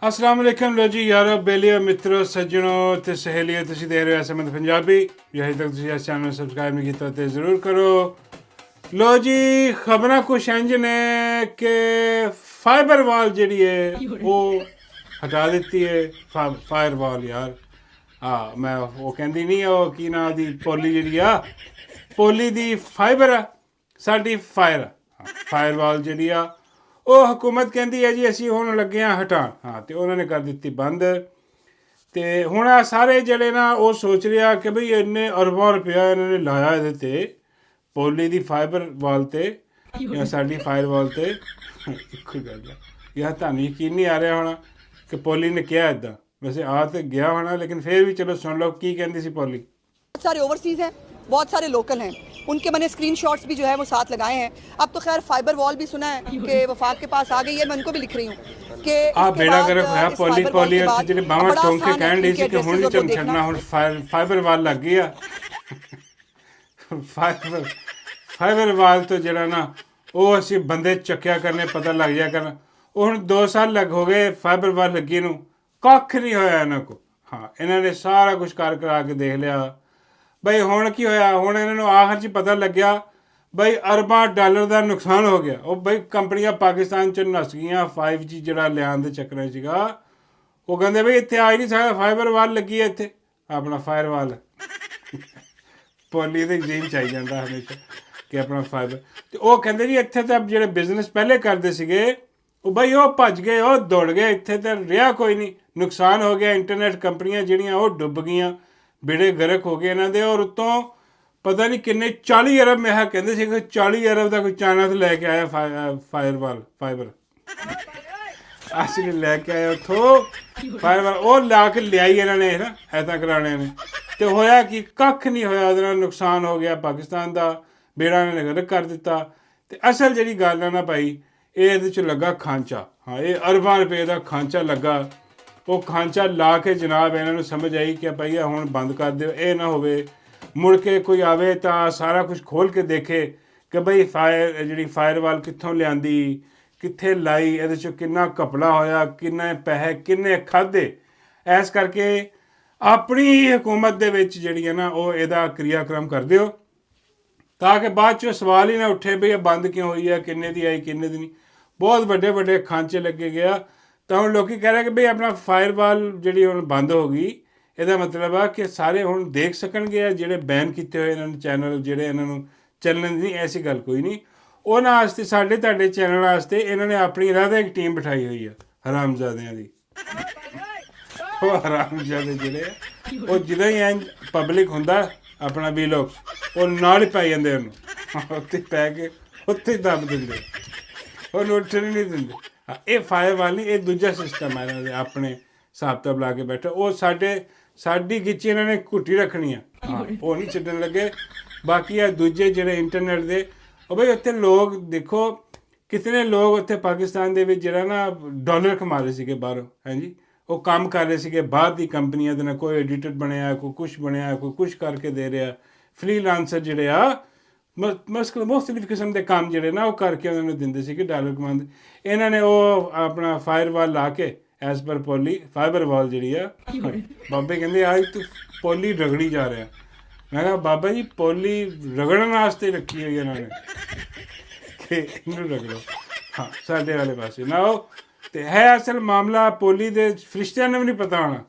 अस्सलाम वालेकुम लो जी यारो बेलियो मित्रों सज्जनों ते सहेलियों तुसीं देख रहे हो SMS पंजाबी जे अजे तक तुसीं इस चैनल ਨੂੰ ਸਬਸਕ੍ਰਾਈਬ नहीं ਕੀਤਾ ਤੇ ਜ਼ਰੂਰ ਕਰੋ। ਲੋ ਜੀ ਖਬਰਾਂ ਕੁਛ ਇੰਜ ਨੇ ਕਿ ਫਾਈਬਰਵਾਲ ਜਿਹੜੀ ਹੈ ਉਹ ਹਟਾ ਦਿੱਤੀ ਹੈ। ਫਾਇਰਵਾਲ ਯਾਰ ਮੈਂ ਉਹ ਕਹਿੰਦੀ ਨਹੀਂ ਉਹ ਕੀ ਨਾਂ ਦੀ ਪੋਲੀ ਜਿਹੜੀ ਆ ਪੋਲੀ ਦੀ ਫਾਈਬਰ ਆ ਸਾਡੀ ਫਾਇਰਵਾਲ ਜਿਹੜੀ ਆ ਉਹ ਹਕੂਮਤ ਕਹਿੰਦੀ ਹੈ ਜੀ ਅਸੀਂ ਹੁਣ ਲੱਗੇ ਹਾਂ ਹਟਾਉਣ ਤੇ ਉਹਨਾਂ ਨੇ ਕਰ ਦਿੱਤੀ ਬੰਦ। ਤੇ ਹੁਣ ਆ ਸਾਰੇ ਜਿਹੜੇ ਨਾ ਉਹ ਸੋਚ ਰਿਹਾ ਕਿ ਬਈ ਇੰਨੇ ਅਰਬਾਂ ਰੁਪਇਆ ਇਹਨਾਂ ਨੇ ਲਾਇਆ ਇਹਦੇ 'ਤੇ ਪੋਲੀ ਦੀ ਫਾਈਬਰ ਵਾਲ 'ਤੇ ਜਾਂ ਸਾਡੀ ਫਾਇਰਵਾਲ 'ਤੇ ਇੱਕੋ ਗੱਲ ਹੈ ਯਾਰ ਤੁਹਾਨੂੰ ਯਕੀਨ ਨਹੀਂ ਆ ਰਿਹਾ ਹੋਣਾ ਕਿ ਪੋਲੀ ਨੇ ਕਿਹਾ ਇੱਦਾਂ। वैसे आ तो गया होना लेकिन फिर भी चलो सुन लो की कहती सी पॉली। बहुत सारे ओवरसीज़ हैं, बहुत सारे लोकल हैं, उनके मैंने स्क्रीनशॉट्स भी जो है वो साथ लगाए हैं। अब तो खैर फाइबर वॉल भी सुना है कि वफाक के पास आ गई है, मैं उनको भी लिख रही हूँ कि बेड़ा गर्क होया पॉली पॉली ਜਿਹੜੇ ਬਾਹਾਂ ਟੋਂਕ ਕੇ ਕਹਿਣ ਦੀ ਸੀ ਕਿ ਹੁਣ ਨਹੀਂ ਤੈਨੂੰ ਛੱਡਣਾ ਹੁਣ ਫਾਈਬਰ ਵਾਲ ਲੱਗ ਗਈ ਆ। ਫਾਈਬਰ ਵਾਲ ਤੋਂ ਜਿਹੜਾ ਨਾ ਉਹ ਅਸੀਂ ਬੰਦੇ ਚੱਕਿਆ ਕਰਨੇ ਪਤਾ ਲੱਗ ਜਾ ਕਰਨਾ। ਉਹ ਹੁਣ 2 ਸਾਲ ਲੱਗ ਹੋ ਗਏ ਫਾਈਬਰ ਵਾਲ ਲੱਗੀ ਨੂੰ ਕੱਖ ਨਹੀਂ ਹੋਇਆ ਇਹਨਾਂ ਕੋ। ਇਹਨਾਂ ਨੇ ਸਾਰਾ ਕੁਝ ਕਰ ਕਰਾ ਕੇ ਦੇਖ ਲਿਆ ਬਈ ਹੁਣ ਕੀ ਹੋਇਆ। ਹੁਣ ਇਹਨਾਂ ਨੂੰ ਆਖਰ 'ਚ ਪਤਾ ਲੱਗਿਆ ਬਈ ਅਰਬਾਂ ਡਾਲਰ ਦਾ ਨੁਕਸਾਨ ਹੋ ਗਿਆ। ਉਹ ਬਈ ਕੰਪਨੀਆਂ ਪਾਕਿਸਤਾਨ 'ਚ ਨੱਸ ਗਈਆਂ 5G ਜਿਹੜਾ ਲਿਆਉਣ ਦੇ ਚੱਕਰਾਂ ਸੀਗਾ। ਉਹ ਕਹਿੰਦੇ ਬਈ ਇੱਥੇ ਆ ਹੀ ਨਹੀਂ ਸਕਦਾ ਫਾਈਬਰ ਵਾਲ ਲੱਗੀ ਹੈ ਇੱਥੇ ਆਪਣਾ ਫਾਇਰ ਵਾਲ ਪੋਲੀ ਦੇ ਜੀਨ ਚਾਹੀ ਜਾਂਦਾ ਹਮੇਸ਼ਾ ਕਿ ਆਪਣਾ ਫਾਈਬਰ। ਤੇ ਉਹ ਕਹਿੰਦੇ ਜੀ ਇੱਥੇ ਤਾਂ ਜਿਹੜੇ ਬਿਜ਼ਨਸ ਪਹਿਲੇ ਕਰਦੇ ਸੀਗੇ ਉਹ ਬਈ ਉਹ ਭੱਜ ਗਏ ਉਹ ਦੌੜ ਗਏ ਇੱਥੇ ਤਾਂ ਰਿਹਾ ਕੋਈ ਨਹੀਂ ਨੁਕਸਾਨ ਹੋ ਗਿਆ। ਇੰਟਰਨੈਟ ਕੰਪਨੀਆਂ ਜਿਹੜੀਆਂ ਉਹ ਡੁੱਬ ਗਈਆਂ ਬੇੜੇ ਗਰਕ ਹੋ ਗਏ ਇਹਨਾਂ ਦੇ। ਔਰ ਉੱਤੋਂ ਪਤਾ ਨਹੀਂ ਕਿੰਨੇ 40 ਅਰਬ ਮੈਂ ਕਹਿੰਦੇ ਸੀ ਕਿ 40 ਅਰਬ ਦਾ ਕੋਈ ਚਾਈਨਾ ਤੋਂ ਲੈ ਕੇ ਆਇਆ ਫਾਈਬਰ ਅਸੀਂ ਲੈ ਕੇ ਆਇਆ ਉੱਥੋਂ ਫਾਈਬਰ ਉਹ ਲਾ ਕੇ ਲਿਆਈ ਇਹਨਾਂ ਨੇ ਨਾ ਐਦਾਂ ਕਰਾਣੇ ਨੇ। ਤੇ ਹੋਇਆ ਕਿ ਕੱਖ ਨਹੀਂ ਹੋਇਆ ਉਹਦੇ ਨਾਲ ਨੁਕਸਾਨ ਹੋ ਗਿਆ ਪਾਕਿਸਤਾਨ ਦਾ ਬੇੜਾ ਨੇ ਗਰਕ ਕਰ ਦਿੱਤਾ। ਤੇ ਅਸਲ ਜਿਹੜੀ ਗੱਲ ਆ ਨਾ ਭਾਈ ਇਹ ਇਹਦੇ 'ਚ ਲੱਗਾ ਖਾਂਚਾ। ਇਹ ਅਰਬਾਂ ਰੁਪਏ ਦਾ ਖਾਂਚਾ ਲੱਗਾ। ਉਹ ਖਾਂਚਾ ਲਾ ਕੇ ਜਨਾਬ ਇਹਨਾਂ ਨੂੰ ਸਮਝ ਆਈ ਕਿ ਭਾਈ ਹੁਣ ਬੰਦ ਕਰ ਦਿਓ ਇਹ ਨਾ ਹੋਵੇ ਮੁੜ ਕੇ ਕੋਈ ਆਵੇ ਤਾਂ ਸਾਰਾ ਕੁਝ ਖੋਲ੍ਹ ਕੇ ਦੇਖੇ ਕਿ ਬਈ ਜਿਹੜੀ ਫਾਇਰਵਾਲ ਕਿੱਥੋਂ ਲਿਆਂਦੀ ਕਿੱਥੇ ਲਾਈ ਇਹਦੇ 'ਚੋਂ ਕਿੰਨਾ ਘਪਲਾ ਹੋਇਆ ਕਿੰਨੇ ਪੈਸੇ ਕਿੰਨੇ ਖਾਧੇ। ਇਸ ਕਰਕੇ ਆਪਣੀ ਹੀ ਹਕੂਮਤ ਦੇ ਵਿੱਚ ਜਿਹੜੀ ਹੈ ਨਾ ਉਹ ਇਹਦਾ ਕਿਰਿਆਕਰਮ ਕਰ ਦਿਓ ਤਾਂ ਕਿ ਬਾਅਦ 'ਚੋਂ ਸਵਾਲ ਹੀ ਨਾ ਉੱਠੇ ਬਈ ਇਹ ਬੰਦ ਕਿਉਂ ਹੋਈ ਹੈ ਕਿੰਨੇ ਦੀ ਆਈ ਕਿੰਨੇ ਦੀ ਨਹੀਂ। ਬਹੁਤ ਵੱਡੇ ਵੱਡੇ ਖਾਂਚੇ ਲੱਗੇ ਗਿਆ ਤਾਂ ਹੁਣ ਲੋਕ ਕਹਿ ਰਹੇ ਕਿ ਬਈ ਆਪਣਾ ਫਾਇਰਵਾਲ ਜਿਹੜੀ ਹੁਣ ਬੰਦ ਹੋ ਗਈ ਇਹਦਾ ਮਤਲਬ ਆ ਕਿ ਸਾਰੇ ਹੁਣ ਦੇਖ ਸਕਣਗੇ ਜਿਹੜੇ ਬੈਨ ਕੀਤੇ ਹੋਏ ਇਹਨਾਂ ਨੇ ਚੈਨਲ ਜਿਹੜੇ ਇਹਨਾਂ ਨੂੰ ਚੱਲਣ ਨਹੀਂ। ਐਸੀ ਗੱਲ ਕੋਈ ਨਹੀਂ। ਉਹਨਾਂ ਵਾਸਤੇ ਸਾਡੇ ਤੁਹਾਡੇ ਚੈਨਲ ਵਾਸਤੇ ਇਹਨਾਂ ਨੇ ਆਪਣੀ ਰਾਧਾ ਇੱਕ ਟੀਮ ਬਿਠਾਈ ਹੋਈ ਆ ਹਰਾਮਜ਼ਾਦਿਆਂ ਦੀ। ਉਹ ਹਰਾਮਜ਼ਾਦੇ ਜਿਹੜੇ ਉਹ ਜਿੱਦਾਂ ਹੀ ਇੰਜ ਪਬਲਿਕ ਹੁੰਦਾ ਆਪਣਾ ਵੀ ਲੋਕ ਉਹ ਨਾਲ ਹੀ ਪਾਈ ਜਾਂਦੇ ਉਹਨੂੰ ਉੱਥੇ ਪੈ ਕੇ ਉੱਥੇ ਹੀ ਦੱਬ ਦਿੰਦੇ ਉਹਨੂੰ ਉੱਠਣ ਨਹੀਂ ਦਿੰਦੇ। ਇਹ ਫਾਇਰਵਾਲ ਨਹੀਂ ਇਹ ਦੂਜਾ ਸਿਸਟਮ ਹੈ ਇਹਨਾਂ ਦੇ ਆਪਣੇ ਹਿਸਾਬ ਤਾਂ ਬੁਲਾ ਕੇ ਬੈਠੇ। ਉਹ ਸਾਡੀ ਗਿੱਚੀ ਇਹਨਾਂ ਨੇ ਘੁੱਟੀ ਰੱਖਣੀ ਆ ਉਹ ਨਹੀਂ ਛੱਡਣ ਲੱਗੇ। ਬਾਕੀ ਆ ਦੂਜੇ ਜਿਹੜੇ ਇੰਟਰਨੈਟ ਦੇ ਉਹ ਬਈ ਉੱਥੇ ਲੋਕ ਦੇਖੋ ਕਿਤਨੇ ਲੋਕ ਉੱਥੇ ਪਾਕਿਸਤਾਨ ਦੇ ਵਿੱਚ ਜਿਹੜਾ ਨਾ ਡਾਲਰ ਕਮਾ ਰਹੇ ਸੀਗੇ ਬਾਹਰੋਂ ਹਾਂਜੀ। ਉਹ ਕੰਮ ਕਰ ਰਹੇ ਸੀਗੇ ਬਾਹਰ ਦੀ ਕੰਪਨੀਆਂ ਦੇ ਨਾਲ ਕੋਈ ਐਡੀਟਰ ਬਣਿਆ ਕੋਈ ਕੁਛ ਬਣਿਆ ਕੋਈ ਕੁਛ ਕਰਕੇ ਦੇ ਰਿਹਾ ਫ੍ਰੀਲਾਂਸਰ ਜਿਹੜੇ ਆ ਮੁਖਤਲਿਫ ਕਿਸਮ ਦੇ ਕੰਮ ਜਿਹੜੇ ਨਾ ਉਹ ਕਰਕੇ ਉਹਨਾਂ ਨੂੰ ਦਿੰਦੇ ਸੀਗੇ ਡਾਲਰ ਕਮਾਉਂਦੇ। ਇਹਨਾਂ ਨੇ ਉਹ ਆਪਣਾ ਫਾਇਰਵਾਲ ਲਾ ਕੇ ਐਸ ਪਰ ਪੋਲੀ ਫਾਈਬਰ ਵਾਲ ਜਿਹੜੀ ਆ ਬਾਬੇ ਕਹਿੰਦੇ ਅੱਜ ਤੂੰ ਪੋਲੀ ਰਗੜੀ ਜਾ ਰਿਹਾ। ਮੈਂ ਕਿਹਾ ਬਾਬਾ ਜੀ ਪੋਲੀ ਰਗੜਨ ਵਾਸਤੇ ਰੱਖੀ ਹੋਈ ਇਹਨਾਂ ਨੇ ਕਿ ਇਹਨੂੰ ਰਗੜੋ ਸਾਡੇ ਵਾਲੇ ਪਾਸੇ ਨਾ ਉਹ। ਤੇ ਹੈ ਅਸਲ ਮਾਮਲਾ ਪੋਲੀ ਦੇ ਫਰਿਸ਼ਤਿਆਂ ਨੂੰ ਵੀ ਨਹੀਂ ਪਤਾ ਹੋਣਾ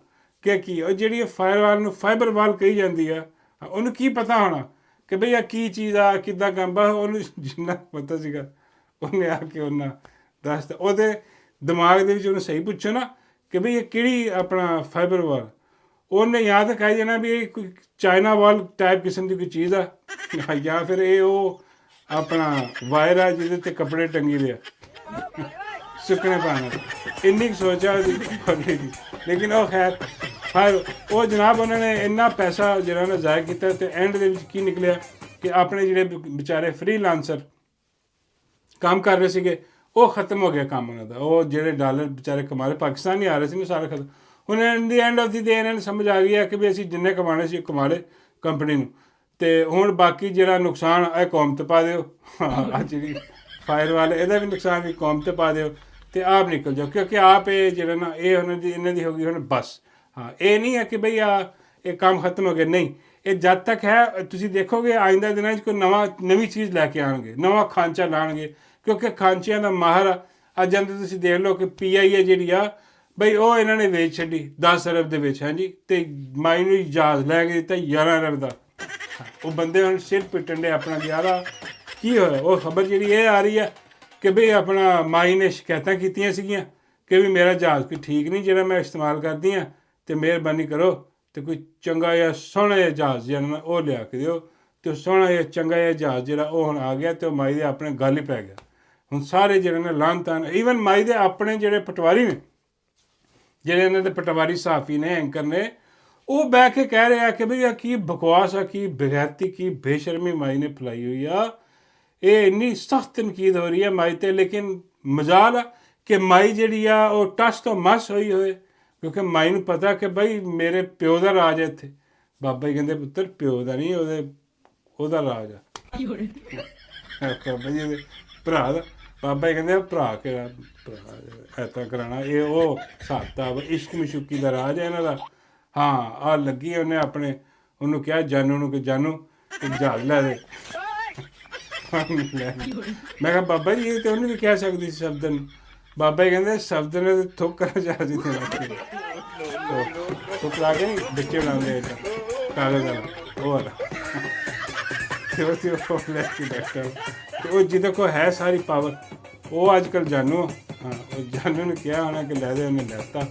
ਕਿ ਕੀ ਉਹ ਜਿਹੜੀ ਫਾਇਰਵਾਲ ਨੂੰ ਫਾਈਬਰ ਵਾਲ ਕਹੀ ਜਾਂਦੀ ਆ ਉਹਨੂੰ ਕੀ ਪਤਾ ਹੋਣਾ ਕਿ ਬਈ ਆ ਕੀ ਚੀਜ਼ ਆ ਕਿੱਦਾਂ ਕੰਮ ਬਸ ਉਹਨੂੰ ਜਿੰਨਾ ਪਤਾ ਸੀਗਾ ਉਹਨੇ ਆ ਕੇ ਉਹਨਾਂ ਦੱਸਤਾ। ਉਹਦੇ ਦਿਮਾਗ ਦੇ ਵਿੱਚ ਉਹਨੂੰ ਸਹੀ ਪੁੱਛੋ ਨਾ ਕਿ ਬਈ ਇਹ ਕਿਹੜੀ ਆਪਣਾ ਫਾਈਬਰ ਵਾਲ ਉਹਨੇ ਯਾਦ ਕਹਿ ਜਾਣਾ ਵੀ ਇਹ ਕੋਈ ਚਾਈਨਾ ਵਾਲ ਟਾਈਪ ਕਿਸਮ ਦੀ ਕੋਈ ਚੀਜ਼ ਆ ਜਾਂ ਫਿਰ ਇਹ ਉਹ ਆਪਣਾ ਵਾਇਰ ਆ ਜਿਹਦੇ 'ਤੇ ਕੱਪੜੇ ਟੰਗੀ ਦੇ ਆ ਸੁੱਕਣੇ ਪਾਉਣ ਇੰਨੀ ਕੁ ਸੋਚਾ ਉਹਦੀ ਦੀ। ਲੇਕਿਨ ਉਹ ਖੈਰ ਉਹ ਜਨਾਬ ਉਹਨਾਂ ਨੇ ਇੰਨਾ ਪੈਸਾ ਜਿਹੜਾ ਨਾ ਜ਼ਾਇਆ ਕੀਤਾ ਅਤੇ ਐਂਡ ਦੇ ਵਿੱਚ ਕੀ ਨਿਕਲਿਆ ਕਿ ਆਪਣੇ ਜਿਹੜੇ ਵਿਚਾਰੇ ਫ੍ਰੀਲਾਂਸਰ ਕੰਮ ਕਰ ਰਹੇ ਸੀਗੇ ਉਹ ਖਤਮ ਹੋ ਗਿਆ ਕੰਮ ਉਹਨਾਂ ਦਾ। ਉਹ ਜਿਹੜੇ ਡਾਲਰ ਵਿਚਾਰੇ ਕਮਾ ਰਹੇ ਪਾਕਿਸਤਾਨ ਨਹੀਂ ਆ ਰਹੇ ਸੀ ਸਾਰਾ ਖਤਮ। ਹੁਣ ਇਨ ਦੀ ਐਂਡ ਆਫ ਦੀ ਡੇ ਇਹਨਾਂ ਨੂੰ ਸਮਝ ਆ ਗਈ ਹੈ ਕਿ ਵੀ ਅਸੀਂ ਜਿੰਨੇ ਕਮਾਣੇ ਸੀ ਕਮਾ ਲਏ ਕੰਪਨੀ ਨੂੰ ਅਤੇ ਹੁਣ ਬਾਕੀ ਜਿਹੜਾ ਨੁਕਸਾਨ ਇਹ ਕੌਮ 'ਤੇ ਪਾ ਦਿਓ। ਆ ਜਿਹੜੀ ਫਾਇਰ ਵਾਲੇ ਇਹਦਾ ਵੀ ਨੁਕਸਾਨ ਵੀ ਕੌਮ 'ਤੇ ਪਾ ਦਿਓ। ਤੇ ਆਪ ਨਿਕਲ ਜਾਓ, ਕਿਉਂਕਿ ਆਪ ਇਹ ਜਿਹੜਾ ਨਾ ਇਹ ਇਹਨਾਂ ਦੀ ਹੋ ਗਈ ਹੁਣ ਬਸ। ਹਾਂ, ਇਹ ਨਹੀਂ ਹੈ ਕਿ ਬਈ ਇਹ ਕੰਮ ਖਤਮ ਹੋ ਗਿਆ, ਨਹੀਂ, ਇਹ ਜਦ ਤੱਕ ਹੈ ਤੁਸੀਂ ਦੇਖੋਗੇ ਆਇੰਦਾ ਦਿਨਾਂ 'ਚ ਕੋਈ ਨਵੀਂ ਚੀਜ਼ ਲੈ ਕੇ ਆਉਣਗੇ, ਨਵਾਂ ਖਾਂਚਾ ਲਾਉਣਗੇ, ਕਿਉਂਕਿ ਖਾਂਚਿਆਂ ਦਾ ਮਾਹਰ ਆ। ਅੱਜ ਜਾਂਦੇ ਤੁਸੀਂ ਦੇਖ ਲਓ ਕਿ PIA ਜਿਹੜੀ ਆ ਬਈ ਉਹ ਇਹਨਾਂ ਨੇ ਵੇਚ ਛੱਡੀ 10 ਅਰਬ ਦੇ ਵਿੱਚ, ਹਾਂਜੀ, ਤੇ ਮਾਈ ਨੂੰ ਜਹਾਜ਼ ਲੈ ਕੇ ਦਿੱਤਾ 11 ਅਰਬ ਦਾ। ਉਹ ਬੰਦੇ ਹੁਣ ਸਿਰ ਪਿੱਟਣ ਦੇ ਆਪਣਾ ਯਾਰਾ ਕੀ ਹੋਇਆ। ਉਹ ਖਬਰ ਜਿਹੜੀ ਇਹ ਆ ਰਹੀ ਹੈ ਕਿ ਬਈ ਆਪਣਾ ਮਾਈ ਨੇ ਸ਼ਿਕਾਇਤਾਂ ਕੀਤੀਆਂ ਸੀਗੀਆਂ ਕਿ ਵੀ ਮੇਰਾ ਜਹਾਜ਼ ਕੋਈ ਠੀਕ ਨਹੀਂ ਜਿਹੜਾ ਮੈਂ ਇਸਤੇਮਾਲ ਕਰਦੀ ਹਾਂ, ਅਤੇ ਮਿਹਰਬਾਨੀ ਕਰੋ ਅਤੇ ਕੋਈ ਚੰਗਾ ਜਿਹਾ ਸੋਹਣਾ ਜਿਹਾ ਜਹਾਜ਼ ਜਿਹੜਾ ਉਹ ਲਿਆ ਕੇ ਦਿਓ। ਅਤੇ ਸੋਹਣਾ ਜਿਹਾ ਚੰਗਾ ਜਿਹਾ ਜਹਾਜ਼ ਜਿਹੜਾ ਉਹ ਹੁਣ ਆ ਗਿਆ, ਅਤੇ ਉਹ ਮਾਈ ਦੇ ਆਪਣੇ ਗੱਲ ਹੀ ਪੈ ਗਿਆ। ਹੁਣ ਸਾਰੇ ਜਿਹੜੇ ਨੇ ਲਾਹਨਤਾਂ, ਈਵਨ ਮਾਈ ਦੇ ਆਪਣੇ ਜਿਹੜੇ ਪਟਵਾਰੀ ਨੇ, ਜਿਹੜੇ ਇਹਨਾਂ ਦੇ ਪਟਵਾਰੀ ਸਾਫੀ ਨੇ, ਐਂਕਰ ਨੇ, ਉਹ ਬਹਿ ਕੇ ਕਹਿ ਰਿਹਾ ਕਿ ਬਈ ਆ ਕੀ ਬਕਵਾਸ ਆ, ਕੀ ਬੇਗੈਰਤੀ, ਕੀ ਬੇਸ਼ਰਮੀ ਮਾਈ ਨੇ ਫੈਲਾਈ ਹੋਈ ਆ। ਇਹ ਇੰਨੀ ਸਖਤ ਤਨਕੀਦ ਹੋ ਰਹੀ ਹੈ ਮਾਈ 'ਤੇ, ਲੇਕਿਨ ਮਜ਼ਾਲ ਆ ਕਿ ਮਾਈ ਜਿਹੜੀ ਆ ਉਹ ਟਸ ਤੋਂ ਮਸ ਹੋਈ ਹੋਏ, ਕਿਉਂਕਿ ਮਾਈ ਨੂੰ ਪਤਾ ਕਿ ਬਈ ਮੇਰੇ ਪਿਓ ਦਾ ਰਾਜ ਹੈ ਇੱਥੇ। ਬਾਬਾ ਜੀ ਕਹਿੰਦੇ ਪੁੱਤਰ ਪਿਓ ਦਾ ਨਹੀਂ, ਉਹਦਾ ਰਾਜ ਆ। ਬਾਬਾ ਜੀ ਦੇ ਭਰਾ ਦਾ, ਬਾਬਾ ਜੀ ਕਹਿੰਦੇ ਭਰਾ ਕਿਹੜਾ ਭਰਾ ਐਤਾ ਕਰਾਉਣਾ, ਇਹ ਉਹ ਹਿਸਾਬ ਕਿਤਾਬ ਇਸ਼ਕ ਮਸ਼ੂਕੀ ਦਾ ਰਾਜ ਹੈ ਇਹਨਾਂ ਦਾ। ਹਾਂ, ਆ ਲੱਗੀ ਉਹਨੇ ਆਪਣੇ ਉਹਨੂੰ ਕਿਹਾ ਜਾਨੂ ਨੂੰ ਕਿ ਜਾਨੂ ਜਹਾਜ਼ ਲੈ ਦੇ। ਮੈਂ ਕਿਹਾ ਬਾਬਾ ਜੀ ਇਹ ਤਾਂ ਉਹਨੂੰ ਵੀ ਕਹਿ ਸਕਦੀ ਸੀ ਸ਼ਬਦ ਨੂੰ। ਬਾਬਾ ਜੀ ਕਹਿੰਦੇ ਸ਼ਬਦ ਨੇ ਥੋਕਰ ਜਹਾਜ਼ ਹੀ ਦੇਣਾ, ਥੁੱਕ ਲਾ ਕੇ ਬੱਚੇ ਬਣਾਉਂਦੇ ਕਾਗਜ਼ ਵਾਲਾ ਉਹ ਵਾਲਾ। ਤੇ ਉਹ ਲੈ ਕੇ ਬੈਠਾ, ਤੇ ਉਹ ਜਿਹਦੇ ਕੋਲ ਹੈ ਸਾਰੀ ਪਾਵਰ, ਉਹ ਅੱਜ ਕੱਲ੍ਹ ਜਾਨੂ। ਹਾਂ, ਉਹ ਜਾਨੂ ਨੇ ਕਿਹਾ ਹੋਣਾ ਕਿ ਲੈ ਦੇ, ਉਹਨੇ ਲੈਤਾ।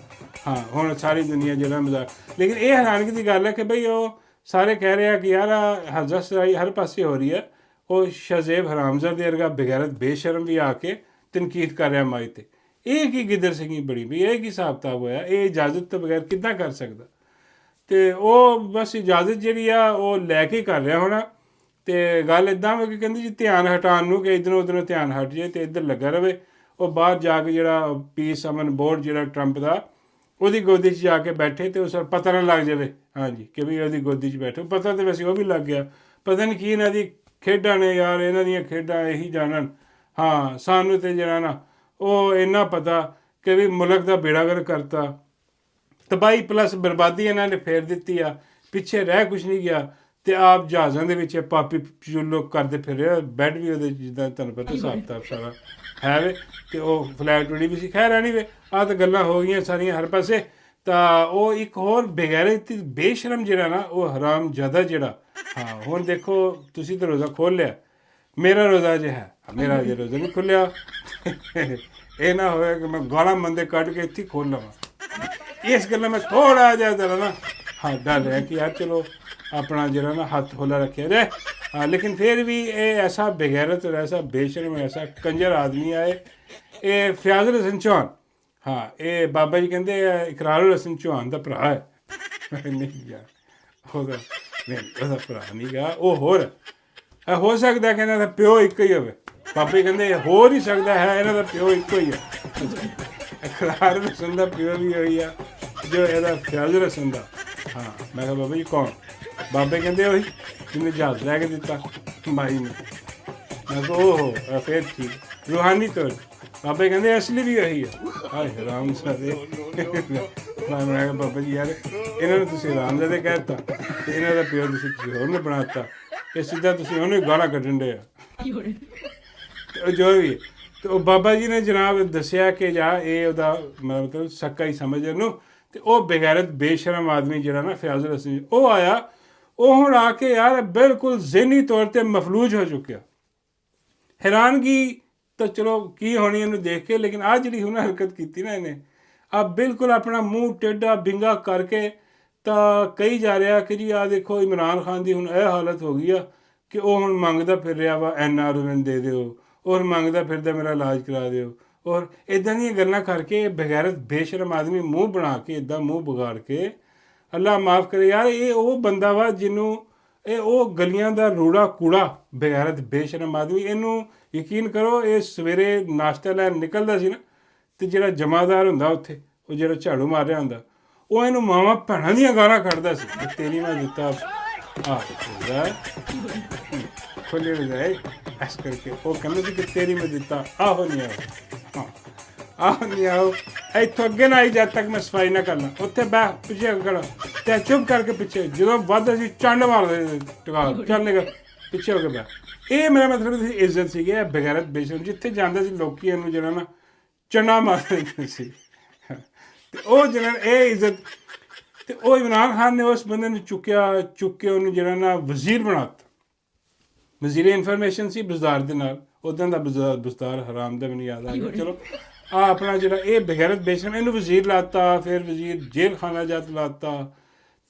ਹਾਂ, ਹੁਣ ਸਾਰੀ ਦੁਨੀਆ ਜਿਹੜਾ ਮਜ਼ਾਕ। ਲੇਕਿਨ ਇਹ ਹੈਰਾਨਗੀ ਦੀ ਗੱਲ ਹੈ ਕਿ ਬਈ ਉਹ ਸਾਰੇ ਕਹਿ ਰਹੇ ਆ ਕਿ ਯਾਰ ਹਜ਼ਰਤ ਸਰਾਈ ਹਰ ਪਾਸੇ ਹੋ ਰਹੀ ਹੈ। ਉਹ ਸ਼ਹਜ਼ੇਬ ਹਰਾਮਜ਼ਾਦੇ ਵਰਗਾ ਬਗੈਰਤ ਬੇਸ਼ਰਮ ਵੀ ਆ ਕੇ ਤਨਕੀਦ ਕਰ ਰਿਹਾ ਮਾਈ 'ਤੇ। ਇਹ ਕੀ ਗਿੱਦੜ ਸਿੰਘੀ ਬੜੀ ਵੀ, ਇਹ ਕੀ ਹਿਸਾਬ ਕਿਤਾਬ ਹੋਇਆ, ਇਹ ਇਜਾਜ਼ਤ ਤੋਂ ਬਗੈਰ ਕਿੱਦਾਂ ਕਰ ਸਕਦਾ। ਅਤੇ ਉਹ ਬਸ ਇਜਾਜ਼ਤ ਜਿਹੜੀ ਆ ਉਹ ਲੈ ਕੇ ਕਰ ਰਿਹਾ ਹੋਣਾ। ਅਤੇ ਗੱਲ ਇੱਦਾਂ ਵਾ ਕਿ ਕਹਿੰਦੀ ਜੀ ਧਿਆਨ ਹਟਾਉਣ ਨੂੰ, ਕਿ ਇੱਧਰੋਂ ਉੱਧਰੋਂ ਧਿਆਨ ਹਟ ਜਾਏ ਅਤੇ ਇੱਧਰ ਲੱਗਾ ਰਵੇ। ਉਹ ਬਾਹਰ ਜਾ ਕੇ ਜਿਹੜਾ ਪੀਸ ਅਮਨ ਬੋਰਡ ਜਿਹੜਾ ਟਰੰਪ ਦਾ, ਉਹਦੀ ਗੋਦੀ 'ਚ ਜਾ ਕੇ ਬੈਠੇ ਅਤੇ ਉਸ ਪਤਾ ਨਾ ਲੱਗ ਜਾਵੇ, ਹਾਂਜੀ, ਕਿ ਵੀ ਉਹਦੀ ਗੋਦੀ 'ਚ ਬੈਠੇ। ਪਤਾ ਤਾਂ ਵੈਸੇ ਉਹ ਵੀ ਲੱਗ ਗਿਆ, ਪਤਾ ਨਹੀਂ ਕੀ ਇਹਨਾਂ ਦੀ ਖੇਡਾਂ ਨੇ ਯਾਰ, ਇਹਨਾਂ ਦੀਆਂ ਖੇਡਾਂ ਇਹੀ ਜਾਣਨ। ਹਾਂ, ਸਾਨੂੰ ਤਾਂ ਜਿਹੜਾ ਨਾ ਉਹ ਇੰਨਾ ਪਤਾ ਕਿ ਵੀ ਮੁਲਕ ਦਾ ਬੇੜਾਗਰ ਕਰਤਾ, ਤਬਾਹੀ ਪਲੱਸ ਬਰਬਾਦੀ ਇਹਨਾਂ ਨੇ ਫੇਰ ਦਿੱਤੀ ਆ, ਪਿੱਛੇ ਰਹਿ ਕੁਛ ਨਹੀਂ ਗਿਆ। ਅਤੇ ਆਪ ਜਹਾਜ਼ਾਂ ਦੇ ਵਿੱਚ ਪਾਪੀ ਚੁੱਲੋ ਕਰਦੇ ਫਿਰ ਰਹੇ, ਬੈੱਡ ਵੀ ਉਹਦੇ ਜਿੱਦਾਂ ਤੁਹਾਨੂੰ ਪਤਾ ਹਿਸਾਬ ਕਿਤਾਬ ਸਾਰਾ ਹੈ ਵੇ, ਅਤੇ ਉਹ ਫਲੈਟ ਉੜੀ ਵੀ ਸੀ। ਖੈਰ ਐ ਨਹੀਂ ਵੇ, ਆਹ ਤਾਂ ਗੱਲਾਂ ਹੋ ਗਈਆਂ ਸਾਰੀਆਂ ਹਰ ਪਾਸੇ। ਤਾਂ ਉਹ ਇੱਕ ਹੋਰ ਬੇਗੈਰਤ ਬੇਸ਼ਰਮ ਜਿਹੜਾ ਨਾ ਉਹ ਹਰਾਮ ਜ਼ਿਆਦਾ ਜਿਹੜਾ। ਹਾਂ, ਹੁਣ ਦੇਖੋ ਤੁਸੀਂ ਤਾਂ ਰੋਜ਼ਾ ਖੋਲ੍ਹ ਲਿਆ, ਮੇਰਾ ਰੋਜ਼ਾ ਅਜੇ ਹੈ, ਮੇਰਾ ਅਜੇ ਰੋਜ਼ਾ ਨਹੀਂ ਖੁੱਲ੍ਹਿਆ। ਇਹ ਨਾ ਹੋਇਆ ਕਿ ਮੈਂ ਗਾਲਾਂ ਮੰਦੇ ਕੱਢ ਕੇ ਇੱਥੇ ਖੋਲ੍ਹ ਲਵਾਂ। ਇਸ ਗੱਲਾਂ ਮੈਂ ਥੋੜ੍ਹਾ ਜਿਹਾ ਜ਼ਰਾ ਨਾ ਡਰ ਰਿਹਾ ਕਿ ਯਾਰ ਚਲੋ ਆਪਣਾ ਜਿਹੜਾ ਨਾ ਹੱਥ ਖੁੱਲ੍ਹਾ ਰੱਖਿਆ ਜਾਏ। ਹਾਂ, ਲੇਕਿਨ ਫਿਰ ਵੀ ਇਹ ਐਸਾ ਬੇਗੈਰਤ ਔਰ ਐਸਾ ਬੇਸ਼ਰਮ ਐਸਾ ਕੰਜਰ ਆਦਮੀ ਆਏ, ਇਹ ਫਿਆਜ਼ੁਲ ਹਸਨ ਚੌਹਾਨ। ਹਾਂ, ਇਹ ਬਾਬਾ ਜੀ ਕਹਿੰਦੇ ਇਕਰਾਰੁਲ ਹਸਨ ਚੌਹਾਨ ਦਾ ਭਰਾ ਹੈ। ਨਹੀਂ ਯਾਰ, ਉਹਦਾ ਭਰਾ ਨਹੀਂ ਗਾ, ਉਹ ਹੋਰ ਹੋ ਸਕਦਾ ਕਿ ਇਹਨਾਂ ਦਾ ਪਿਓ ਇੱਕੋ ਹੀ ਹੋਵੇ। ਬਾਬਾ ਜੀ ਕਹਿੰਦੇ ਹੋ ਨਹੀਂ ਸਕਦਾ, ਹੈ ਇਹਨਾਂ ਦਾ ਪਿਓ ਇੱਕੋ ਹੀ ਹੈ। ਇਕਰਾਰੁਲ ਹਸਨ ਦਾ ਪਿਓ ਵੀ ਹੋਈ ਆ ਜੋ ਇਹਦਾ ਫਿਆਜ਼ੁਲ ਹਸਨ ਦਾ। ਹਾਂ, ਮੈਂ ਕਿਹਾ ਬਾਬਾ ਜੀ ਕੌਣ? ਬਾਬੇ ਕਹਿੰਦੇ ਉਹੀ ਜਿਹਨੇ ਜਹਾਜ਼ ਲੈ ਕੇ ਦਿੱਤਾ ਮਾਈ ਨੂੰ। ਮੈਂ ਕਿਹਾ ਓਹੋ ਫਿਰ ਠੀਕ, ਰੂਹਾਨੀ ਤੌਰ। ਬਾਬੇ ਕਹਿੰਦੇ ਅਸਲੀ ਵੀ ਉਹੀ ਆ। ਹਾਏ ਹਰਾਮਜ਼ਾਦੇ। ਮੈਂ ਕਿਹਾ ਬਾਬਾ ਜੀ ਯਾਰ ਇਹਨਾਂ ਨੂੰ ਤੁਸੀਂ ਹਰਾਮਜ਼ਾਦੇ ਕਹਿ ਦਿੱਤਾ, ਅਤੇ ਇਹਨਾਂ ਦਾ ਪਿਓ ਤੁਸੀਂ ਕਿਸੇ ਹੋਰ ਨੇ ਬਣਾ ਦਿੱਤਾ, ਇਹ ਸਿੱਧਾ ਤੁਸੀਂ ਉਹਨੂੰ ਗਾਲਾਂ ਕੱਢਣ ਦੇ ਆ। ਉਹ ਜੋ ਵੀ, ਅਤੇ ਉਹ ਬਾਬਾ ਜੀ ਨੇ ਜਨਾਬ ਦੱਸਿਆ ਕਿ ਜਾਂ ਇਹ ਉਹਦਾ ਮਤਲਬ ਸਕਾ ਹੀ ਸਮਝ ਉਹਨੂੰ। ਅਤੇ ਉਹ ਬੇਗੈਰਤ ਬੇਸ਼ਰਮ ਆਦਮੀ ਜਿਹੜਾ ਨਾ ਫਿਆਜ਼ੁਲ ਹਸਨ, ਉਹ ਆਇਆ, ਉਹ ਹੁਣ ਆ ਕੇ ਯਾਰ ਬਿਲਕੁਲ ਜ਼ਹਿਨੀ ਤੌਰ 'ਤੇ ਮਫਲੂਜ ਹੋ ਚੁੱਕਿਆ। ਹੈਰਾਨਗੀ ਤਾਂ ਚਲੋ ਕੀ ਹੋਣੀ ਇਹਨੂੰ ਦੇਖ ਕੇ, ਲੇਕਿਨ ਆਹ ਜਿਹੜੀ ਹੁਣ ਹਰਕਤ ਕੀਤੀ ਨਾ ਇਹਨੇ, ਆਹ ਬਿਲਕੁਲ ਆਪਣਾ ਮੂੰਹ ਟੇਢਾ ਬਿੰਗਾ ਕਰਕੇ ਤਾਂ ਕਹੀ ਜਾ ਰਿਹਾ ਕਿ ਜੀ ਆਹ ਦੇਖੋ ਇਮਰਾਨ ਖਾਨ ਦੀ ਹੁਣ ਇਹ ਹਾਲਤ ਹੋ ਗਈ ਆ ਕਿ ਉਹ ਹੁਣ ਮੰਗਦਾ ਫਿਰ ਰਿਹਾ ਵਾ NR ਮੈਨੂੰ ਦੇ ਦਿਓ, ਔਰ ਮੰਗਦਾ ਫਿਰਦਾ ਮੇਰਾ ਇਲਾਜ ਕਰਾ ਦਿਓ, ਔਰ ਇੱਦਾਂ ਦੀਆਂ ਗੱਲਾਂ ਕਰਕੇ ਬੇਗੈਰਤ ਬੇਸ਼ਰਮ ਆਦਮੀ ਮੂੰਹ ਬਣਾ ਕੇ ਇੱਦਾਂ ਮੂੰਹ ਵਿਗਾੜ ਕੇ, ਅੱਲਾ ਮਾਫ ਕਰੇ ਯਾਰ, ਇਹ ਉਹ ਬੰਦਾ ਵਾ ਜਿਹਨੂੰ ਇਹ ਉਹ ਗਲੀਆਂ ਦਾ ਰੂੜਾ ਕੂੜਾ ਬੇਗੈਰਤ ਬੇਸ਼ਰਮ ਆਦਮੀ। ਇਹਨੂੰ ਯਕੀਨ ਕਰੋ, ਇਹ ਸਵੇਰੇ ਨਾਸ਼ਤਾ ਲੈਣ ਨਿਕਲਦਾ ਸੀ ਨਾ, ਅਤੇ ਜਿਹੜਾ ਜਮਾਦਾਰ ਹੁੰਦਾ ਉੱਥੇ, ਉਹ ਜਿਹੜਾ ਝਾੜੂ ਮਾਰ ਰਿਹਾ ਹੁੰਦਾ, ਉਹ ਇਹਨੂੰ ਮਾਵਾਂ ਭੈਣਾਂ ਦੀਆਂ ਗਾਲਾਂ ਕੱਢਦਾ ਸੀ ਕਿ ਤੇਰੀ ਮੈਂ ਦਿੱਤਾ ਖੁੱਲੇ ਹੋ ਜਾਏ ਇਸ ਕਰਕੇ। ਉਹ ਕਹਿੰਦਾ ਸੀ ਕਿ ਤੇਰੀ ਮੈਂ ਦਿੱਤਾ ਆਹੋ ਨਹੀਂ ਆਹੋ। ਹਾਂ, ਆਹ ਨਹੀਂ ਆਓ ਇੱਥੋਂ ਅੱਗੇ ਨਾ ਆਈ ਜਦ ਤੱਕ ਮੈਂ ਸਫਾਈ ਨਾ ਕਰਨਾ ਉੱਥੇ ਬਹਿ ਪਿੱਛੇ ਖੜਾ ਤੇ ਚੁੱਪ ਕਰਕੇ ਪਿੱਛੇ ਜਦੋਂ ਵੱਧ ਅਸੀਂ ਚੰਡ ਮਾਰਦੇ ਟਕਾ ਚੱਲ ਨਿਕਲ ਪਿੱਛੇ ਹੋ ਕੇ ਬਹਿ ਇਹ ਮੇਰਾ ਮਤਲਬ ਸੀ ਇੱਜ਼ਤ ਸੀਗੀ ਇਹ ਬਗੈਰਤ ਬੇਸ਼ਰਮ ਜਿੱਥੇ ਜਾਂਦੇ ਸੀ ਲੋਕੀ ਇਹਨੂੰ ਜਿਹੜਾ ਨਾ ਚੰਡਾ ਮਾਰਦੇ ਸੀ ਤੇ ਉਹ ਜਿਹੜਾ ਇਹ ਇੱਜ਼ਤ ਤੇ ਉਹ ਇਮਰਾਨ ਖਾਨ ਨੇ ਉਸ ਬੰਦੇ ਨੂੰ ਚੁੱਕ ਕੇ ਉਹਨੂੰ ਜਿਹੜਾ ਨਾ ਵਜ਼ੀਰ ਬਣਾਤਾ ਵਜ਼ੀਰ ਇਨਫੋਰਮੇਸ਼ਨ ਸੀ ਬਜ਼ਾਰ ਦੇ ਨਾਲ ਉਦੋਂ ਦਾ ਬਜ਼ਾਰ ਹਰਾਮ ਦਾ ਮੈਨੂੰ ਯਾਦ ਆ ਗਿਆ ਚਲੋ ਆ ਆਪਣਾ ਜਿਹੜਾ ਇਹ ਬਗੈਰਤ ਬੇਸ਼ਰਮ ਇਹਨੂੰ ਵਜ਼ੀਰ ਲਾਤਾ ਫਿਰ ਵਜ਼ੀਰ ਜੇਲ੍ਹ ਖਾਨਾ ਜੱਤ ਲਾਤਾ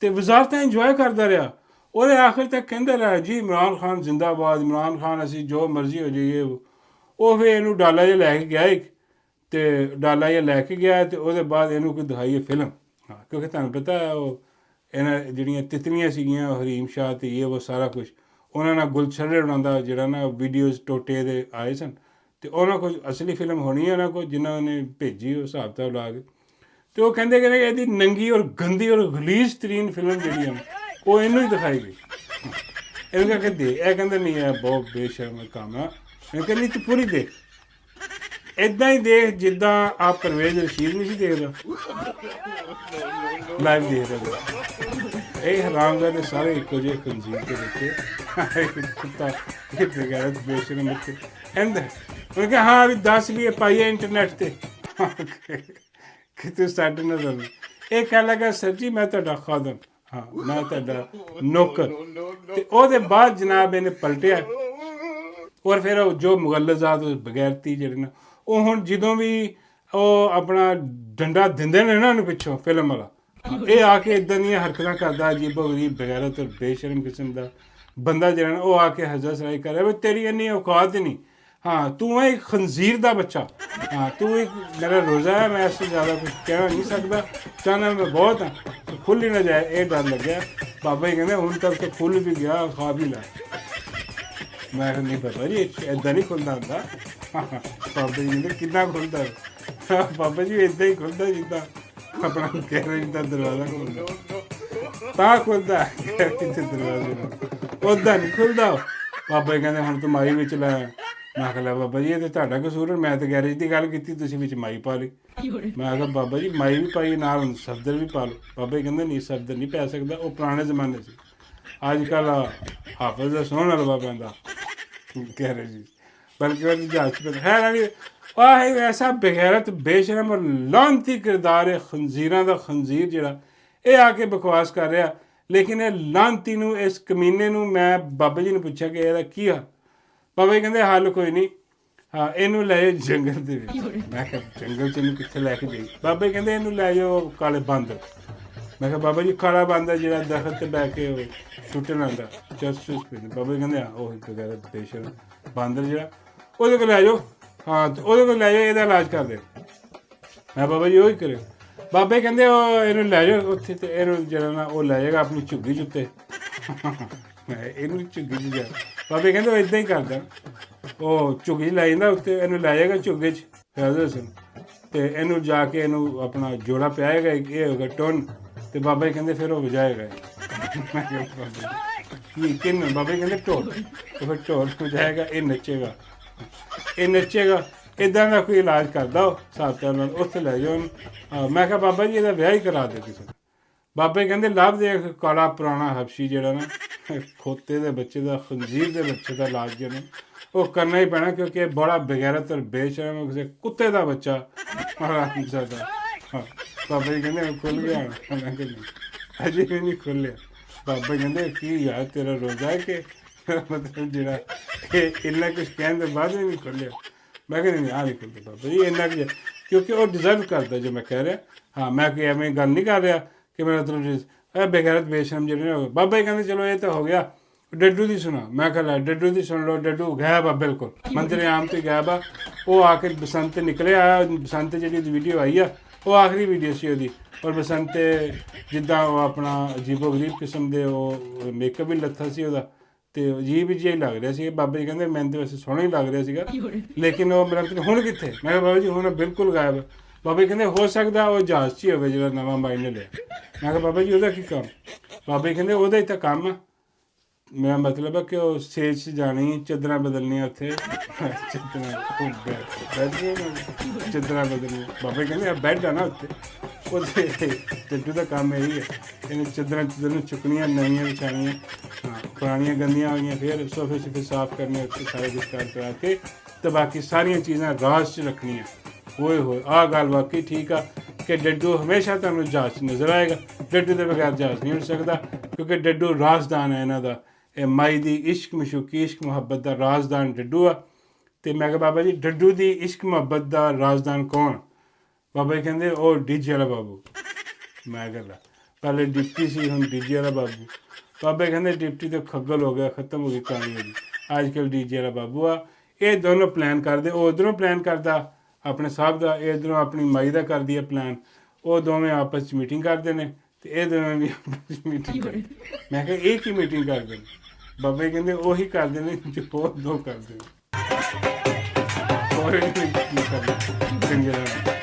ਤੇ ਵਜ਼ਾਰਤਾਂ ਇੰਜੋਏ ਕਰਦਾ ਰਿਹਾ ਉਹਦੇ ਆਖਿਰ ਤੱਕ ਕਹਿੰਦਾ ਰਿਹਾ ਜੀ ਇਮਰਾਨ ਖਾਨ ਜ਼ਿੰਦਾਬਾਦ ਇਮਰਾਨ ਖਾਨ ਅਸੀਂ ਜੋ ਮਰਜ਼ੀ ਹੋ ਜਾਈਏ ਉਹ ਫਿਰ ਇਹਨੂੰ ਡਾਲਾ ਜਿਹਾ ਲੈ ਕੇ ਗਿਆ ਇੱਕ ਤੇ ਡਾਲਾ ਜਿਹਾ ਲੈ ਕੇ ਗਿਆ ਤੇ ਉਹਦੇ ਬਾਅਦ ਇਹਨੂੰ ਕੋਈ ਦਿਖਾਈਏ ਫਿਲਮ ਹਾਂ ਕਿਉਂਕਿ ਤੁਹਾਨੂੰ ਪਤਾ ਉਹ ਇਹਨਾਂ ਜਿਹੜੀਆਂ ਤਿਤਲੀਆਂ ਸੀਗੀਆਂ ਹਰੀਮ ਸ਼ਾਹ ਤੇ ਇਹ ਉਹ ਸਾਰਾ ਕੁਝ ਉਹਨਾਂ ਨਾਲ ਗੁਲਛਰੇ ਉਹਨਾਂ ਦਾ ਜਿਹੜਾ ਨਾ ਵੀਡੀਓਜ਼ ਟੋਟੇ ਦੇ ਆਏ ਸਨ ਤੇ ਉਹਨਾਂ ਕੋਲ ਅਸਲੀ ਫਿਲਮ ਹੋਣੀ ਹੈ ਉਹਨਾਂ ਕੋਲ ਜਿਨ੍ਹਾਂ ਨੇ ਭੇਜੀ ਉਹ ਹਿਸਾਬ ਤਾਂ ਲਾ ਕੇ ਤੇ ਉਹ ਕਹਿੰਦੇ ਕਿ ਇਹਦੀ ਨੰਗੀ ਔਰ ਗੰਦੀ ਔਰ ਗਲੀਜ਼ ਤਰੀਨ ਫਿਲਮ ਜਿਹੜੀ ਹੈ ਉਹ ਇਹਨੂੰ ਹੀ ਦਿਖਾਈ ਗਈ ਇਹਨੂੰ ਕਹਿੰਦੇ ਦੇ ਇਹ ਕਹਿੰਦਾ ਨਹੀਂ ਇਹ ਬਹੁਤ ਬੇਸ਼ਰਮ ਕੰਮ ਆ ਮੈਂ ਕਹਿੰਦਾ ਨਹੀਂ ਤੂੰ ਪੂਰੀ ਦੇਖ ਇੱਦਾਂ ਹੀ ਦੇਖ ਜਿੱਦਾਂ ਆ ਪਰਵੇਜ਼ ਰਸ਼ੀਦ ਨਹੀਂ ਸੀ ਦੇਖਦਾ ਲਾਈਵ ਦੇਖ ਰਿਹਾ ਇਹ ਹਰਾਮਜ਼ਾਦੇ ਸਾਰੇ ਇੱਕੋ ਜਿਹੇ ਖੰਜ਼ੀਰ ਦੇ ਵਿੱਚ ਕੁੱਤਾ ਇਹ ਬਗੈਰਤ ਬੇਸ਼ਰਮ ਵਿੱਚ ਕਹਿੰਦਾ ਉਹ ਕਿਹਾ ਹਾਂ ਵੀ ਦੱਸ ਵੀ ਇਹ ਪਾਈਏ ਇੰਟਰਨੈਟ ਤੇ ਕਿ ਤੂੰ ਸਾਡੇ ਨਾਲ ਇਹ ਕਹਿ ਲੱਗਾ ਸਰ ਜੀ ਮੈਂ ਤੁਹਾਡਾ ਖਾਦਮ ਹਾਂ ਮੈਂ ਤੁਹਾਡਾ ਨੌਕਰ ਤੇ ਉਹਦੇ ਬਾਅਦ ਜਨਾਬ ਇਹਨੇ ਪਲਟਿਆ ਔਰ ਫਿਰ ਉਹ ਜੋ ਮੁਗਲਜ਼ਾਤ ਬਗੈਰਤੀ ਜਿਹੜੇ ਨੇ ਉਹ ਹੁਣ ਜਦੋਂ ਵੀ ਉਹ ਆਪਣਾ ਡੰਡਾ ਦਿੰਦੇ ਨੇ ਨਾ ਉਹਨੂੰ ਪਿੱਛੋਂ ਫਿਲਮ ਵਾਲਾ ਇਹ ਆ ਕੇ ਇਦਾਂ ਦੀਆਂ ਹਰਕਤਾਂ ਕਰਦਾ ਅਜੀਬੋ ਗਰੀਬ ਬਗੈਰਤ ਔਰ ਬੇਸ਼ਰਮ ਕਿਸਮ ਦਾ ਬੰਦਾ ਜਿਹੜਾ ਨਾ ਉਹ ਆ ਕੇ ਹਜ਼ਰ ਸਰਾਈ ਕਰ ਰਿਹਾ ਵੀ ਤੇਰੀ ਇੰਨੀ ਔਕਾਤ ਹੀ ਨਹੀਂ ਹਾਂ ਤੂੰ ਹੈ ਇੱਕ ਖੰਜ਼ੀਰ ਦਾ ਬੱਚਾ ਹਾਂ ਤੂੰ ਇੱਕ ਮੇਰਾ ਰੋਜ਼ਾ ਹੈ ਮੈਂ ਇਸ ਤੋਂ ਜ਼ਿਆਦਾ ਕੁਝ ਕਹਿਣਾ ਨਹੀਂ ਸਕਦਾ ਚਾਹਨਾ ਮੈਂ ਬਹੁਤ ਹਾਂ ਖੁੱਲ ਹੀ ਨਾ ਜਾਏ ਇਹ ਡਰ ਲੱਗਿਆ ਬਾਬਾ ਜੀ ਕਹਿੰਦੇ ਹੁਣ ਤੱਕ ਤਾਂ ਖੁੱਲ ਵੀ ਗਿਆ ਖਾ ਵੀ ਲੈ ਮੈਂ ਨਹੀਂ ਪਤਾ ਜੀ ਇੱਦਾਂ ਨਹੀਂ ਖੁੱਲਦਾ ਹੁੰਦਾ ਬਾਬਾ ਜੀ ਕਹਿੰਦੇ ਕਿੰਨਾ ਖੁੱਲਦਾ ਬਾਬਾ ਜੀ ਇੱਦਾਂ ਹੀ ਖੁੱਲਦਾ ਜਿੱਦਾਂ ਆਪਣਾ ਗੈਰੇਜ ਦਾ ਦਰਵਾਜ਼ਾ ਖੁੱਲਦਾ ਤਾਂ ਖੁੱਲਦਾ ਕਿਤੇ ਦਰਵਾਜ਼ੇ ਉੱਦਾਂ ਨਹੀਂ ਖੁੱਲਦਾ ਬਾਬਾ ਜੀ ਕਹਿੰਦੇ ਹੁਣ ਤੂੰ ਮਾਈ ਵਿੱਚ ਲੈ ਮੈਂ ਕਿਹਾ ਬਾਬਾ ਜੀ ਇਹ ਤਾਂ ਤੁਹਾਡਾ ਕਸੂਰ ਮੈਂ ਤਾਂ ਗੈਰੇਜ ਦੀ ਗੱਲ ਕੀਤੀ ਤੁਸੀਂ ਵਿੱਚ ਮਾਈ ਪਾ ਲਈ ਮੈਂ ਕਿਹਾ ਬਾਬਾ ਜੀ ਮਾਈ ਵੀ ਪਾਈ ਨਾਲ ਸਫਦਰ ਵੀ ਪਾ ਲਓ ਬਾਬਾ ਜੀ ਕਹਿੰਦੇ ਨਹੀਂ ਸਫਦਰ ਨਹੀਂ ਪੈ ਸਕਦਾ ਉਹ ਪੁਰਾਣੇ ਜ਼ਮਾਨੇ 'ਚ ਅੱਜ ਕੱਲ੍ਹ ਹਾਫਿਜ਼ ਦਾ ਸੋਹਣਾ ਰਵਾ ਪੈਂਦਾ ਗੈਰੇਜ ਬਲਕਿ ਉਹ ਜਹਾਜ਼ 'ਚ ਪੈਂਦਾ ਹੈ ਨਾ ਆਹ ਐਸਾ ਬਗੈਰਤ ਬੇਸ਼ਰਮ ਔਰ ਲਾਂਤੀ ਕਿਰਦਾਰ ਹੈ ਖੰਜ਼ੀਰਾਂ ਦਾ ਖੰਜ਼ੀਰ ਜਿਹੜਾ ਇਹ ਆ ਕੇ ਬਕਵਾਸ ਕਰ ਰਿਹਾ ਲੇਕਿਨ ਇਹ ਲਾਂਤੀ ਨੂੰ ਇਸ ਕਮੀਨੇ ਨੂੰ ਮੈਂ ਬਾਬਾ ਜੀ ਨੂੰ ਪੁੱਛਿਆ ਕਿ ਇਹਦਾ ਕੀ ਆ ਬਾਬਾ ਜੀ ਕਹਿੰਦੇ ਹੱਲ ਕੋਈ ਨਹੀਂ ਹਾਂ ਇਹਨੂੰ ਲੈ ਜਾਓ ਜੰਗਲ ਦੇ ਵਿੱਚ ਮੈਂ ਕਿਹਾ ਜੰਗਲ 'ਚ ਇਹਨੂੰ ਕਿੱਥੇ ਲੈ ਕੇ ਜਾਈ ਬਾਬਾ ਜੀ ਕਹਿੰਦੇ ਇਹਨੂੰ ਲੈ ਜਾਓ ਕਾਲੇ ਬਾਂਦਰ ਮੈਂ ਕਿਹਾ ਬਾਬਾ ਜੀ ਕਾਲਾ ਬਾਂਦਰ ਜਿਹੜਾ ਦਰਖਤ 'ਤੇ ਬਹਿ ਕੇ ਉਹ ਛੁੱਟਣ ਆਉਂਦਾ ਚਰਚ ਪੀਂਦੇ ਬਾਬਾ ਜੀ ਕਹਿੰਦੇ ਹਾਂ ਉਹ ਬਗੈਰਤ ਬੇਸ਼ਰਮ ਬਾਂਦਰ ਜਿਹੜਾ ਉਹਦੇ ਕੋਲ ਲੈ ਜਾਓ ਹਾਂ ਉਹਦੇ ਕੋਲ ਲੈ ਜਾਓ ਇਹਦਾ ਇਲਾਜ ਕਰ ਦਿਓ ਮੈਂ ਬਾਬਾ ਜੀ ਉਹੀ ਕਰਿਓ ਬਾਬੇ ਕਹਿੰਦੇ ਉਹ ਇਹਨੂੰ ਲੈ ਜਾਓ ਉੱਥੇ ਤੇ ਇਹਨੂੰ ਜਿਹੜਾ ਨਾ ਉਹ ਲੈ ਜਾਏਗਾ ਆਪਣੀ ਝੁੱਗੀ 'ਚ ਉੱਤੇ ਮੈਂ ਇਹਨੂੰ ਝੁੱਗੀ 'ਚ ਜਾ ਬਾਬੇ ਕਹਿੰਦੇ ਉਹ ਇੱਦਾਂ ਹੀ ਕਰਦਾ ਉਹ ਝੁੱਗੀ 'ਚ ਲੈ ਜਾਂਦਾ ਉੱਤੇ ਇਹਨੂੰ ਲੈ ਜਾਏਗਾ ਝੁੱਗੇ 'ਚ ਫੈਜ਼ਲ ਸਿੰਘ ਤੇ ਇਹਨੂੰ ਜਾ ਕੇ ਇਹਨੂੰ ਆਪਣਾ ਜੋੜਾ ਪਿਆਏਗਾ ਇਹ ਹੋਗਾ ਟੋਨ ਤੇ ਬਾਬਾ ਜੀ ਕਹਿੰਦੇ ਫਿਰ ਉਹ ਵਜਾਏਗਾ ਮੈਂ ਕਿਹਾ ਕੀ ਕਿੰਨ ਬਾਬਾ ਜੀ ਕਹਿੰਦੇ ਢੋਲ ਤੇ ਫਿਰ ਢੋਲ ਵਜਾਏਗਾ ਇਹ ਨੱਚੇਗਾ ਇੱਦਾਂ ਦਾ ਕੋਈ ਇਲਾਜ ਕਰਦਾ ਉਹ ਸਾਥੀਆਂ ਨਾਲ ਉੱਥੇ ਲੈ ਜਾਓ ਮੈਂ ਕਿਹਾ ਬਾਬਾ ਜੀ ਇਹਦਾ ਵਿਆਹ ਹੀ ਕਰਾ ਦੇ ਕਿਸੇ ਬਾਬਾ ਜੀ ਕਹਿੰਦੇ ਲੱਭ ਦੇ ਕਾਲਾ ਪੁਰਾਣਾ ਹਬਸ਼ੀ ਜਿਹੜਾ ਨਾ ਖੋਤੇ ਦੇ ਬੱਚੇ ਦਾ ਖੰਜ਼ੀਰ ਦੇ ਬੱਚੇ ਦਾ ਇਲਾਜ ਜਿਹੜਾ ਉਹ ਕਰਨਾ ਹੀ ਪੈਣਾ ਕਿਉਂਕਿ ਇਹ ਬੜਾ ਬਗੈਰਤ ਔਰ ਬੇਸ਼ਰਮ ਕਿਸੇ ਕੁੱਤੇ ਦਾ ਬੱਚਾ ਦਾ ਹਾਂ ਬਾਬਾ ਜੀ ਕਹਿੰਦੇ ਖੁੱਲ ਗਿਆ ਮੈਂ ਕਿਹਾ ਅਜੇ ਵੀ ਨਹੀਂ ਖੁੱਲਿਆ ਬਾਬਾ ਜੀ ਕਹਿੰਦੇ ਕੀ ਯਾਰ ਤੇਰਾ ਰੋਜ਼ਾ ਹੈ ਕਿ ਮਤਲਬ ਜਿਹੜਾ ਇਹ ਇੰਨਾ ਕੁਛ ਕਹਿਣ ਦੇ ਬਾਅਦ ਵੀ ਨਹੀਂ ਖੁੱਲਿਆ ਮੈਂ ਕਿਹਾ ਨਹੀਂ ਆ ਨਹੀਂ ਖੁੱਲਦਾ ਬਾਬਾ ਜੀ ਇੰਨਾ ਕੁ ਕਿਉਂਕਿ ਉਹ ਡਿਜ਼ਰਵ ਕਰਦਾ ਜੋ ਮੈਂ ਕਹਿ ਰਿਹਾ ਹਾਂ ਮੈਂ ਕੋਈ ਐਵੇਂ ਗੱਲ ਨਹੀਂ ਕਰ ਰਿਹਾ ਕਿ ਮੇਰਾ ਮਤਲਬ ਇਹ ਬੇਗੈਰਤ ਬੇਸ਼ਰਮ ਜਿਹੜੇ ਨੇ ਬਾਬਾ ਜੀ ਕਹਿੰਦੇ ਚਲੋ ਇਹ ਤਾਂ ਹੋ ਗਿਆ ਡੱਡੂ ਦੀ ਸੁਣਾ ਮੈਂ ਕਿਹਾ ਲੈ ਡੱਡੂ ਦੀ ਸੁਣ ਲਓ ਡੱਡੂ ਗਾਇਬ ਆ ਬਿਲਕੁਲ ਮੰਤਰੀ ਆਮ ਤੇ ਗਾਇਬ ਆ ਉਹ ਆ ਕੇ ਬਸੰਤ ਨਿਕਲਿਆ ਬਸੰਤ ਜਿਹੜੀ ਵੀਡੀਓ ਆਈ ਆ ਉਹ ਆਖਰੀ ਵੀਡੀਓ ਸੀ ਉਹਦੀ ਔਰ ਬਸੰਤ ਜਿੱਦਾਂ ਉਹ ਆਪਣਾ ਅਜੀਬੋ ਗਰੀਬ ਕਿਸਮ ਦੇ ਉਹ ਮੇਕਅਪ ਵੀ ਲੱਥਾ ਸੀ ਉਹਦਾ ਤੇ ਅਜੀਬ ਜਿਹਾ ਹੀ ਲੱਗ ਰਿਹਾ ਸੀ ਬਾਬਾ ਜੀ ਕਹਿੰਦੇ ਮੈਨੂੰ ਤਾਂ ਵੈਸੇ ਸੋਹਣਾ ਹੀ ਲੱਗ ਰਿਹਾ ਸੀਗਾ ਲੇਕਿਨ ਉਹ ਮੇਰਾ ਹੁਣ ਕਿੱਥੇ ਮੈਂ ਕਿਹਾ ਬਾਬਾ ਜੀ ਹੁਣ ਬਿਲਕੁਲ ਗਾਇਬ ਬਾਬਾ ਜੀ ਕਹਿੰਦੇ ਹੋ ਸਕਦਾ ਉਹ ਜਹਾਜ਼ 'ਚ ਹੀ ਹੋਵੇ ਜਿਹੜਾ ਨਵਾਂ ਬਾਈ ਨੇ ਲਿਆ ਮੈਂ ਕਿਹਾ ਬਾਬਾ ਜੀ ਉਹਦਾ ਕੀ ਕੰਮ ਬਾਬਾ ਜੀ ਕਹਿੰਦੇ ਉਹਦਾ ਹੀ ਤਾਂ ਕੰਮ ਆ ਮੇਰਾ ਮਤਲਬ ਹੈ ਕਿ ਉਹ ਸਟੇਜ 'ਚ ਜਾਣੀ, ਚਾਦਰਾਂ ਬਦਲਣੀਆਂ ਉੱਥੇ, ਚਾਦਰਾਂ ਚਾਦਰਾਂ ਬਦਲਣੀਆਂ। ਬਾਬੇ ਕਹਿੰਦੇ ਆ ਬੈੱਡ ਆ ਨਾ ਉੱਥੇ, ਉਹਦੇ ਡੱਡੂ ਦਾ ਕੰਮ ਇਹੀ ਹੈ, ਇਹਨੇ ਚਾਦਰਾਂ ਨੂੰ ਚੁੱਕਣੀਆਂ, ਨਵੀਆਂ ਵਿਛਾਣੀਆਂ, ਹਾਂ ਪੁਰਾਣੀਆਂ ਗੰਦੀਆਂ ਹੋ ਗਈਆਂ, ਫਿਰ ਸੋਫੇ ਸੁਫੇ ਸਾਫ਼ ਕਰਨੇ, ਉੱਥੇ ਸਾਰੇ ਕੁਛ ਕਰਾ ਕੇ ਤੇ ਬਾਕੀ ਸਾਰੀਆਂ ਚੀਜ਼ਾਂ ਰਾਜ 'ਚ ਰੱਖਣੀਆਂ। ਹੋਏ ਹੋਏ ਆਹ ਗੱਲ ਵਾਕਈ ਠੀਕ ਆ ਕਿ ਡੱਡੂ ਹਮੇਸ਼ਾ ਤੁਹਾਨੂੰ ਜਹਾਜ਼ 'ਚ ਨਜ਼ਰ ਆਏਗਾ। ਡੱਡੂ ਦੇ ਬਗੈਰ ਜਹਾਜ਼ ਨਹੀਂ ਉੱਡ ਸਕਦਾ, ਕਿਉਂਕਿ ਡੱਡੂ ਰਾਜ਼ਦਾਨ ਹੈ ਇਹਨਾਂ ਦਾ। ਇਹ ਮਾਈ ਦੀ ਇਸ਼ਕ ਮਸ਼ੂਕੀ, ਇਸ਼ਕ ਮੁਹੱਬਤ ਦਾ ਰਾਜ਼ਦਾਨ ਡੱਡੂ ਆ। ਤੇ ਮੈਂ ਕਿਹਾ ਬਾਬਾ ਜੀ ਡੱਡੂ ਦੀ ਇਸ਼ਕ ਮੁਹੱਬਤ ਦਾ ਰਾਜ਼ਦਾਨ ਕੌਣ? ਬਾਬਾ ਜੀ ਕਹਿੰਦੇ ਉਹ ਡੀਜੇ ਵਾਲਾ ਬਾਬੂ। ਮੈਂ ਕਿਹਾ ਪਹਿਲੇ ਡਿਪਟੀ ਸੀ, ਹੁਣ ਡੀਜੇ ਵਾਲਾ ਬਾਬੂ। ਬਾਬਾ ਜੀ ਕਹਿੰਦੇ ਡਿਪਟੀ ਤਾਂ ਖੱਗਲ ਹੋ ਗਿਆ, ਖਤਮ ਹੋ ਗਈ ਕਹਾਣੀ ਉਹਦੀ, ਅੱਜ ਕੱਲ੍ਹ ਡੀਜੇ ਵਾਲਾ ਬਾਬੂ ਆ। ਇਹ ਦੋਨੋਂ ਪਲਾਨ ਕਰਦੇ, ਉਹ ਉੱਧਰੋਂ ਪਲਾਨ ਕਰਦਾ ਆਪਣੇ ਸਾਹਿਬ ਦਾ, ਇਹ ਇੱਧਰੋਂ ਆਪਣੀ ਮਾਈ ਦਾ ਕਰਦੀ ਹੈ ਪਲਾਨ। ਉਹ ਦੋਵੇਂ ਆਪਸ 'ਚ ਮੀਟਿੰਗ ਕਰਦੇ ਨੇ ਤੇ ਇਹ ਦੋਵੇਂ ਵੀ ਆਪਸ 'ਚ ਮੀਟਿੰਗ ਕਰਦੇ। ਮੈਂ ਕਿਹਾ ਇਹ ਕੀ ਮੀਟਿੰਗ ਕਰਦੇ ਨੇ? ਬਾਬਾ ਜੀ ਕਹਿੰਦੇ ਉਹੀ ਕਰਦੇ ਨੇ ਜੋ ਉਹ ਦੋ ਕਰਦੇ ਨੇ, ਹੋਰ ਨਹੀਂ ਕਰਨਾ ਚੰਗੇ ਨਾਲ।